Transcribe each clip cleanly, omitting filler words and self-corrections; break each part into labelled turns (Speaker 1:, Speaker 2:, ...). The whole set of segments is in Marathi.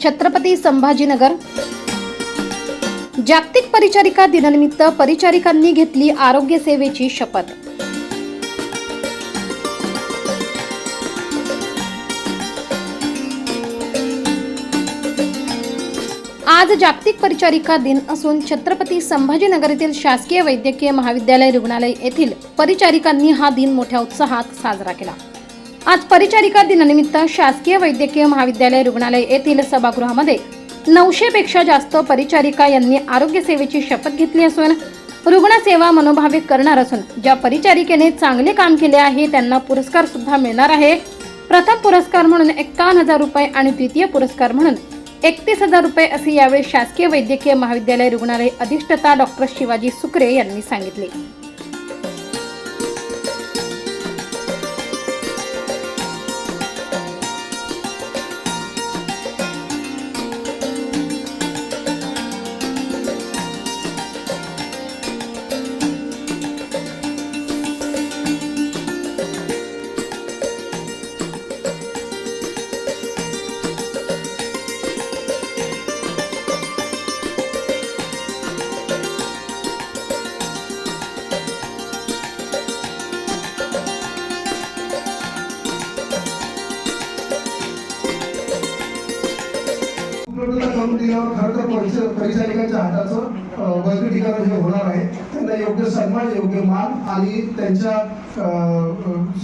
Speaker 1: छत्रपती संभाजीनगर। जागतिक परिचारिका दिनानिमित्त परिचारिकांनी घेतली आरोग्य सेवेची शपथ। आज जागतिक परिचारिका दिन असून छत्रपती संभाजीनगर येथील शासकीय वैद्यकीय महाविद्यालय रुग्णालय येथील परिचारिकांनी हा दिन मोठ्या उत्साहात साजरा केला। आज परिचारिका दिनानिमित्त शासकीय वैद्यकीय महाविद्यालय रुग्णालय येथील सभागृहामध्ये 900 पेक्षा जास्त परिचारिका यांनी आरोग्य सेवेची शपथ घेतली असून रुग्णसेवा मनोभावे करणार असून ज्या परिचारिकेने चांगले काम केले आहे त्यांना पुरस्कार सुद्धा मिळणार आहे। प्रथम पुरस्कार म्हणून 51,000 रुपये आणि द्वितीय पुरस्कार म्हणून 31,000 रुपये असे यावेळी शासकीय वैद्यकीय महाविद्यालय रुग्णालय अधिष्ठाता डॉक्टर शिवाजी सुकरे यांनी सांगितले।
Speaker 2: परिचारिकांच्या हाताचं वर्गीकरण हे होणार आहे। त्यांना योग्य सन्मान, योग्य मान आणि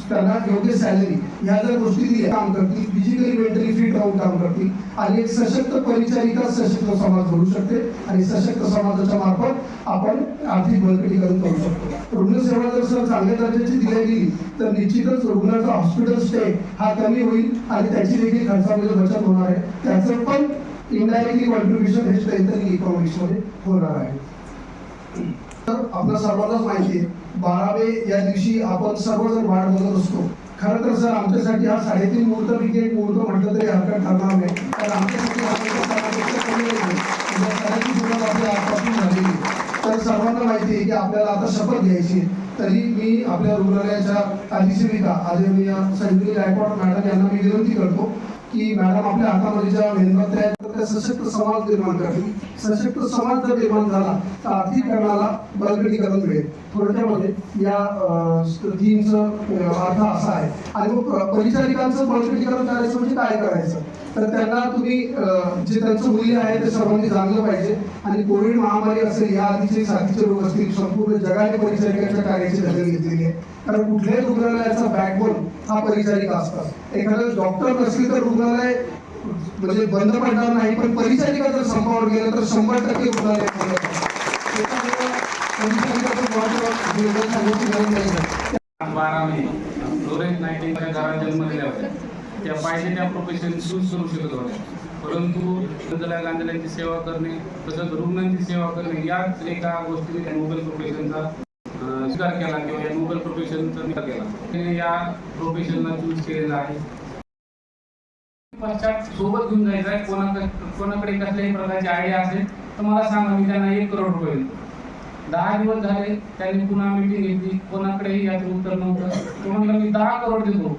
Speaker 2: त्यांना योग्य सॅलरी ह्या जर गोष्टी दिल्या काम करतील, फिजिकली मेंटली फिट राहून काम करतील आणि एक सशक्त परिचारिका सशक्त समाज घडू शकते आणि सशक्त समाजाच्या मार्फत आपण आर्थिक बळकटीकरण करू शकतो। रुग्णसेवा जर सर चांगल्या दर्जाची दिली गेली तर निश्चितच रुग्णाचा हॉस्पिटल स्टे हा कमी होईल आणि त्याची देखील खर्चामध्ये बचत होणार आहे। त्याचं पण इनडायरेक्टली कॉन्ट्रीब्युशन हे स्ट्रेंथनिंग इकॉनॉमिक्स मध्ये होणार आहे। तर आपल्या सर्वांनाच माहिती आहे 12 या दिवशी आपण सर्वजण वाट बघत असतो। खरं तर सर आमच्यासाठी हा 3.5 मुहूर्तपैकी एक मुहूर्त म्हटलं तरी हरकत ठरणार नाही, कारण आमच्यासाठी आजपासून झालेली। तर सर्वांना माहिती आहे की आपल्याला आता शपथ घ्यायची, तरी मी आपल्या रुग्णालयाच्या अधिसेविका आदरणीय संजीवनी गायकवाड मॅडम यांना मी विनंती करतो की मॅडम आपल्या हातामध्ये ज्या मेहनत आहे त्या सशक्त समाज निर्माण करतील। सशक्त समाज जर निर्माण झाला तर आर्थिकरणाला बळकटीकरण मिळेल। थोडक्यामध्ये या थीमचं अर्थ असा आहे। आणि मग परिचारिकांचं बळकटीकरण करायचं म्हणजे काय करायचं, तर त्यांना तुम्ही जे त्यांचं मूल्य आहे ते सर्वांनी जाणलं पाहिजे। आणि कोविड महामारी असेल, या आधीचे साथीचे रोग असतील, संपूर्ण जगाने परिचारिकांच्या कार्याची दखल घेतलेली आहे। कारण कुठल्याही रुग्णालयाचा बॅकबोन हा परिचारिका असतात। एखादं डॉक्टर नसली तर रुग्णालय म्हणजे बंद पडणार नाही, पण परिचारिका जर संपावर गेलं तर 100% रुग्णालय
Speaker 3: त्या पाहिजे त्या प्रोफेशन चूज करू शकत होत्या, परंतु गांधींची सेवा करणे तसंच रुग्णांची सेवा करणे याच एका गोष्टीने नोबेल प्रोफेशनचा स्वीकार केला किंवा या नोबेल प्रोफेशनचा निकाल केला। त्याने या प्रोफेशनला चूज केलेला आहे। पश्चात सोबत घेऊन जायचं आहे। कोणाकडे कसल्याही प्रकारची आयडिया असेल तर मला सांगा, मी त्यांना 1 करोड रुपये देतो। 10 दिवस झाले त्यांनी पुन्हा मीटिंग घेतली, कोणाकडेही याचं उत्तर नव्हतं। तो म्हणला मी 10 करोड देतो,